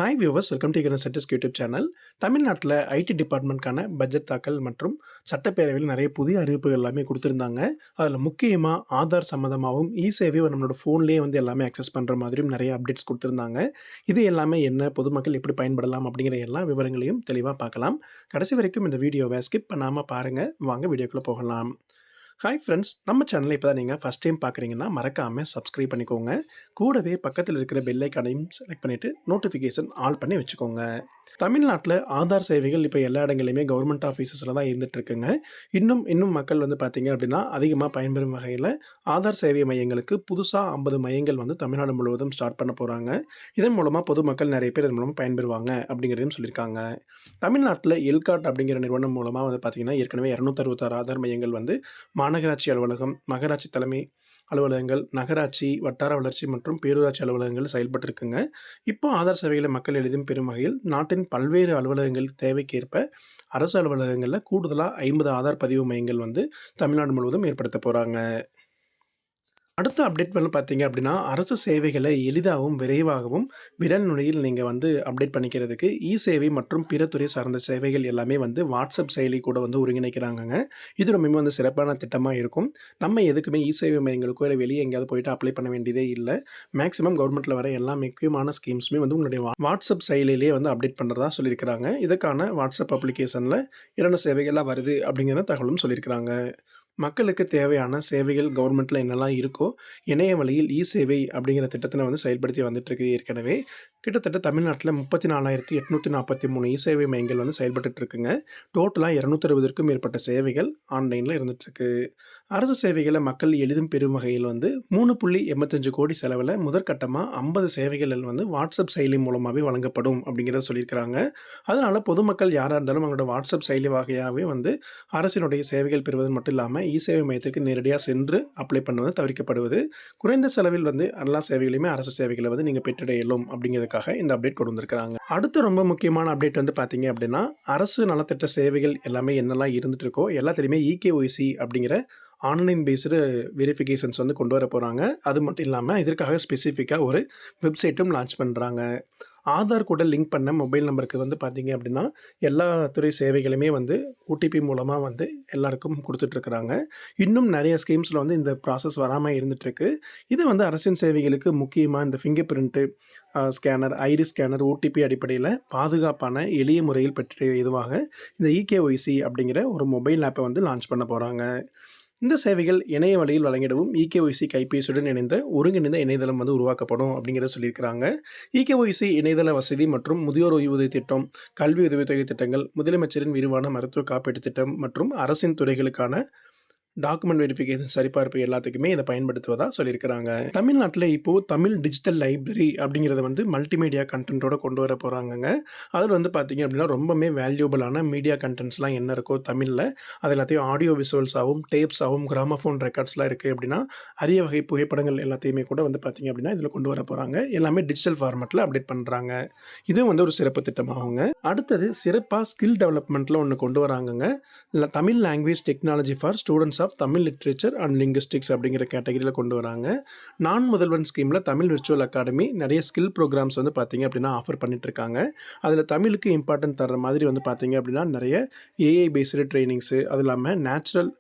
Hi viewers, welcome to eager setters YouTube channel. தமிழ்நாட்டில் IT டிபார்ட்மெண்ட்கான budget தாக்கல் மற்றும் சட்டப்பேரவையில் நிறைய புதிய அறிவிப்புகள் எல்லாமே கொடுத்துருந்தாங்க. அதில் முக்கியமாக ஆதார் சம்மந்தமாகவும் சேவை நம்மளோட ஃபோன்லேயே வந்து எல்லாமே அக்சஸ் பண்ணுற மாதிரியும் நிறைய அப்டேட்ஸ் கொடுத்துருந்தாங்க. இது எல்லாமே என்ன, பொதுமக்கள் எப்படி பயன்படலாம் அப்படிங்கிற எல்லா விவரங்களையும் தெளிவாக பார்க்கலாம். கடைசி வரைக்கும் இந்த வீடியோவை ஸ்கிப் பண்ணாமல் பாருங்கள். வாங்க வீடியோக்குள்ளே போகலாம். ஹாய் ஃப்ரெண்ட்ஸ், நம்ம சேனலை இப்போ தான் நீங்கள் ஃபஸ்ட் டைம் பார்க்குறீங்கன்னா மறக்காமல் சப்ஸ்கிரைப் பண்ணிக்கோங்க. கூடவே பக்கத்தில் இருக்கிற பெல் ஐக்கானையும் செலக்ட் பண்ணிவிட்டு நோட்டிஃபிகேஷன் ஆல் பண்ணி வச்சுக்கோங்க. தமிழ்நாட்டில் ஆதார் சேவைகள் இப்போ எல்லா இடங்களையுமே கவர்மெண்ட் ஆஃபீஸஸில் தான் இருந்துகிட்ருக்குங்க. இன்னும் மக்கள் வந்து பார்த்திங்க அப்படின்னா அதிகமாக பயன்பெறும் வகையில் ஆதார் சேவை மையங்களுக்கு புதுசாக 50 மையங்கள் வந்து தமிழ்நாடு முழுவதும் ஸ்டார்ட் பண்ண போகிறாங்க. இதன் மூலமாக பொதுமக்கள் நிறைய பேர் இதன் மூலமாக பயன்பெறுவாங்க அப்படிங்கிறதையும் சொல்லியிருக்காங்க. தமிழ்நாட்டில் எல்காட் அப்படிங்கிற நிறுவனம் மூலமாக வந்து பார்த்திங்கன்னா ஏற்கனவே 266 ஆதார் மையங்கள் வந்து மாநகராட்சி அலுவலகம், நகராட்சி தலைமை அலுவலகங்கள், நகராட்சி, வட்டார வளர்ச்சி மற்றும் பேரூராட்சி அலுவலகங்கள் செயல்பட்டிருக்குங்க. இப்போ ஆதார் சேவைகளை மக்கள் எளிதும் பெறும் வகையில் நாட்டின் பல்வேறு அலுவலகங்கள் தேவைக்கேற்ப அரசு அலுவலகங்களில் கூடுதலாக 50 ஆதார் பதிவு மையங்கள் வந்து தமிழ்நாடு முழுவதும் ஏற்படுத்த போகிறாங்க. அடுத்த அப்டேட் வந்து பார்த்தீங்க அப்படின்னா, அரசு சேவைகளை எளிதாகவும் விரைவாகவும் விரல் நுனியில் நீங்கள் வந்து அப்டேட் பண்ணிக்கிறதுக்கு சேவை மற்றும் பிற துறை சார்ந்த சேவைகள் எல்லாமே வந்து வாட்ஸ்அப் செயலி கூட வந்து ஒருங்கிணைக்கிறாங்கங்க. இது ரொம்பவே வந்து சிறப்பான திட்டமாக இருக்கும். நம்ம எதுக்குமே சேவை மையங்களுக்கோ இல்லை வெளியே எங்கேயாவது போயிட்டு அப்ளை பண்ண வேண்டியதே இல்லை. மேக்ஸிமம் கவர்மெண்ட்டில் வர எல்லா முக்கியமான ஸ்கீம்ஸுமே வந்து உங்களுடைய வாட்ஸ்அப் செயலிலேயே வந்து அப்டேட் பண்ணுறதா சொல்லியிருக்கிறாங்க. இதுக்கான வாட்ஸ்அப் அப்ளிகேஷனில் என்னென்ன சேவைகள்லாம் வருது அப்படிங்கிற தகவலும் சொல்லியிருக்கிறாங்க. மக்களுக்கு தேவையான சேவைகள் கவர்மெண்ட்டில் என்னெல்லாம் இருக்கோ இணைய வழியில் சேவை அப்படிங்கிற திட்டத்தை வந்து செயல்படுத்தி வந்துட்டுருக்கு. ஏற்கனவே கிட்டத்தட்ட தமிழ்நாட்டில் 34,843 சேவை மையங்கள் வந்து செயல்பட்டு இருக்குங்க. டோட்டலாக 260க்கும் மேற்பட்ட சேவைகள் ஆன்லைனில் இருந்துகிட்ருக்கு. அரசு சேவைகளை மக்கள் எளிதும் பெறும் வகையில் வந்து 3.85 கோடி செலவில் முதற்கட்டமாக 50 சேவைகள் வந்து வாட்ஸ்அப் செயலி மூலமாகவே வழங்கப்படும் அப்படிங்கிறத சொல்லியிருக்கிறாங்க. அதனால் பொதுமக்கள் யாராக இருந்தாலும் அவங்களோட வாட்ஸ்அப் செயலி வகையாகவே வந்து அரசினுடைய சேவைகள் பெறுவது மட்டும் இல்லாமல் சேவை மையத்திற்கு நேரடியாக சென்று அப்ளை பண்ணுவது தவிர்க்கப்படுவது. குறைந்த செலவில் வந்து எல்லா சேவைகளையுமே அரசு சேவைகளை வந்து நீங்கள் பெற்றிட இயலும் அப்படிங்கிறதுக்காக இந்த அப்டேட் கொண்டு வந்திருக்கிறாங்க. அடுத்து ரொம்ப முக்கியமான அப்டேட் வந்து பார்த்தீங்க அப்படின்னா, அரசு நலத்திட்ட சேவைகள் எல்லாமே என்னெல்லாம் இருந்துட்டு இருக்கோ எல்லாத்துலேயுமே இகேஒய்சி அப்படிங்கிற ஆன்லைன் பேஸ்டு வெரிஃபிகேஷன்ஸ் வந்து கொண்டு வர போகிறாங்க. அது மட்டும் இல்லாமல் இதற்காக ஸ்பெசிஃபிக்காக ஒரு வெப்சைட்டும் லான்ச் பண்ணுறாங்க. ஆதார் கூட லிங்க் பண்ண மொபைல் நம்பருக்கு வந்து பார்த்தீங்க அப்படின்னா எல்லா துறை சேவைகளுமே வந்து ஓடிபி மூலமாக வந்து எல்லாருக்கும் கொடுத்துட்ருக்குறாங்க. இன்னும் நிறைய ஸ்கீம்ஸில் வந்து இந்த ப்ராசஸ் வராமல் இருந்துகிட்ருக்கு. இது வந்து அரசின் சேவைகளுக்கு முக்கியமாக இந்த finger print scanner, iris scanner, OTP அடிப்படையில் பாதுகாப்பான எளிய முறையில் பெற்ற இதுவாக இந்த இகேஒய்சி அப்படிங்கிற ஒரு மொபைல் ஆப்பை வந்து லான்ச் பண்ண போகிறாங்க. இந்த சேவைகள் இணைய வழியில் வழங்கிடவும் இகேஒய்சி கைபேசியுடன் இணைந்த ஒருங்கிணைந்த இணையதளம் வந்து உருவாக்கப்படும் அப்படிங்கிறத சொல்லியிருக்கிறாங்க. இகேஒய்சி இணையதள வசதி மற்றும் முதியோர் ஓய்வூதிய திட்டம், கல்வி உதவித்தொகை திட்டங்கள், முதலமைச்சரின் விரிவான மருத்துவ காப்பீட்டு திட்டம் மற்றும் அரசின் துறைகளுக்கான டாக்குமெண்ட் வெரிஃபிகேஷன் சரிபார்ப்பு எல்லாத்துக்குமே இதை பயன்படுத்துவதா சொல்லியிருக்கிறாங்க. தமிழ்நாட்டில் இப்போது தமிழ் டிஜிட்டல் லைப்ரரி அப்படிங்கிறத வந்து மல்டிமீடியா கண்டென்ட்டோட கொண்டு வர போகிறாங்கங்க. அதில் வந்து பார்த்திங்க அப்படின்னா ரொம்பவே வேல்யூபிளான மீடியா கண்டென்ட்ஸ்லாம் என்ன இருக்கோ தமிழில் அது எல்லாத்தையும் ஆடியோ விசுவல்ஸாகவும் டேப்ஸாகவும் கிராமஃபோன் ரெக்கார்ட்ஸ்லாம் இருக்குது அப்படின்னா அரிய வகை புகைப்படங்கள் எல்லாத்தையுமே கூட வந்து பார்த்திங்க அப்படின்னா இதில் கொண்டு வர போகிறாங்க. எல்லாமே டிஜிட்டல் ஃபார்மேட்டில் அப்டேட் பண்ணுறாங்க. இதுவும் வந்து ஒரு சிறப்பு திட்டமாகுங்க. அடுத்தது சிறப்பாக ஸ்கில் டெவலப்மெண்ட்டில் ஒன்று கொண்டு வராங்கங்க. இல்லை Tamil language technology for students of Tamil literature and linguistics அப்படிங்கிற கேட்டகரியில் கொண்டு வராங்க. நான் முதல்வன் ஸ்கீமில் தமிழ் விர்ச்சுவல் அகாடமி நிறைய ஸ்கில் ப்ரோக்ராம்ஸ் வந்து பார்த்தீங்க அப்படின்னா ஆஃபர் பண்ணிட்டுருக்காங்க. அதில் தமிழுக்கு இம்பார்ட்டன்ட் தர்ற மாதிரி வந்து பார்த்தீங்க அப்படின்னா நிறைய ஏஐ பேஸ்டு ட்ரைனிங்ஸு, அது இல்லாமல் natural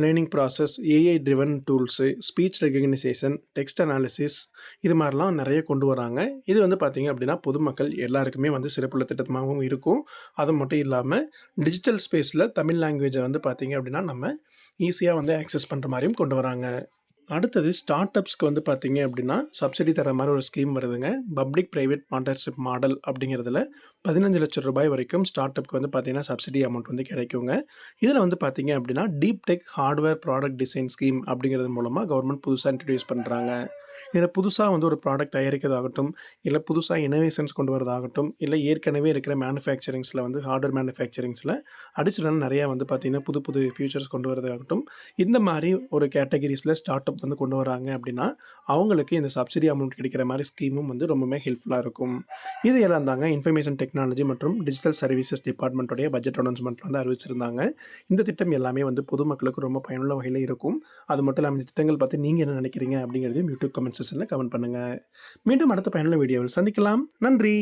learning process, AI driven tools, speech recognition, text analysis, இது மாதிரிலாம் நிறைய கொண்டு வராங்க. இது வந்து பார்த்திங்க அப்படின்னா பொதுமக்கள் எல்லாருக்குமே வந்து சிறப்புள்ள திட்டமாகவும் இருக்கும். அது மட்டும் இல்லாமல் டிஜிட்டல் ஸ்பேஸில் தமிழ் லாங்குவேஜை வந்து பார்த்திங்க அப்படின்னா நம்ம ஈஸியாக வந்து ஆக்சஸ் பண்ணுற மாதிரியும் கொண்டு வராங்க. அடுத்தது ஸ்டார்ட் அப்ஸ்க்கு வந்து பார்த்தீங்க அப்படின்னா சப்சிடி தர மாதிரி ஒரு ஸ்கீம் வருதுங்க. பப்ளிக் ப்ரைவேட் பார்ட்னர்ஷிப் மாடல் அப்படிங்கிறதுல 15 லட்சம் ரூபாய் வரைக்கும் ஸ்டார்ட் அப்க்கு வந்து பார்த்தீங்கன்னா சப்சிடி அமௌண்ட் வந்து கிடைக்குங்க. இதில் வந்து பார்த்தீங்க அப்படின்னா deep tech hardware product design scheme அப்படிங்கிறது மூலமாக கவர்மெண்ட் புதுசாக இன்ட்ரடியூஸ் பண்ணுறாங்க. இதில் புதுசாக வந்து ஒரு ப்ராடக்ட் தயாரிக்கிறதாகட்டும், இல்லை புதுசாக இனோவேஷன்ஸ் கொண்டு வரதாகட்டும், இல்லை ஏற்கனவே இருக்கிற மேனுஃபேக்சரிங்ஸில் வந்து ஹார்ட்வேர் மேனுஃபேக்சரிங்ஸில் அடிஷனல் நிறையா வந்து பார்த்திங்கன்னா புது புது ஃபியூச்சர்ஸ் கொண்டு வரதாகட்டும், இந்த மாதிரி ஒரு கேட்டகரிஸில் ஸ்டார்ட் அப் வந்து கொண்டு வராங்க அப்படின்னா அவங்களுக்கு இந்த சப்சிடி அமௌண்ட் கிடைக்கிற மாதிரி ஸ்கீமும் வந்து ரொம்பவே ஹெல்ப்ஃபுல்லாக இருக்கும். இது எல்லாம் தாங்க இன்ஃபர்மேஷன் டெக்னாலஜி மற்றும் டிஜிட்டல் சர்வீசஸ் டிபார்ட்மெண்ட்டோடைய பட்ஜெட் அனௌன்ஸ்மெண்ட் வந்து அறிவிச்சிருந்தாங்க. இந்த திட்டம் எல்லாமே வந்து பொதுமக்களுக்கு ரொம்ப பயனுள்ள வகையில் இருக்கும். அது மட்டும் இல்லாமல் இந்த திட்டங்கள் பார்த்து நீங்கள் என்ன நினைக்கிறீங்க அப்படிங்கிறதையும் யூடியூப் கமெண்ட் செக்ஷனில் கமெண்ட் பண்ணுங்கள். மீண்டும் அடுத்த பயனுள்ள வீடியோவில் சந்திக்கலாம். நன்றி.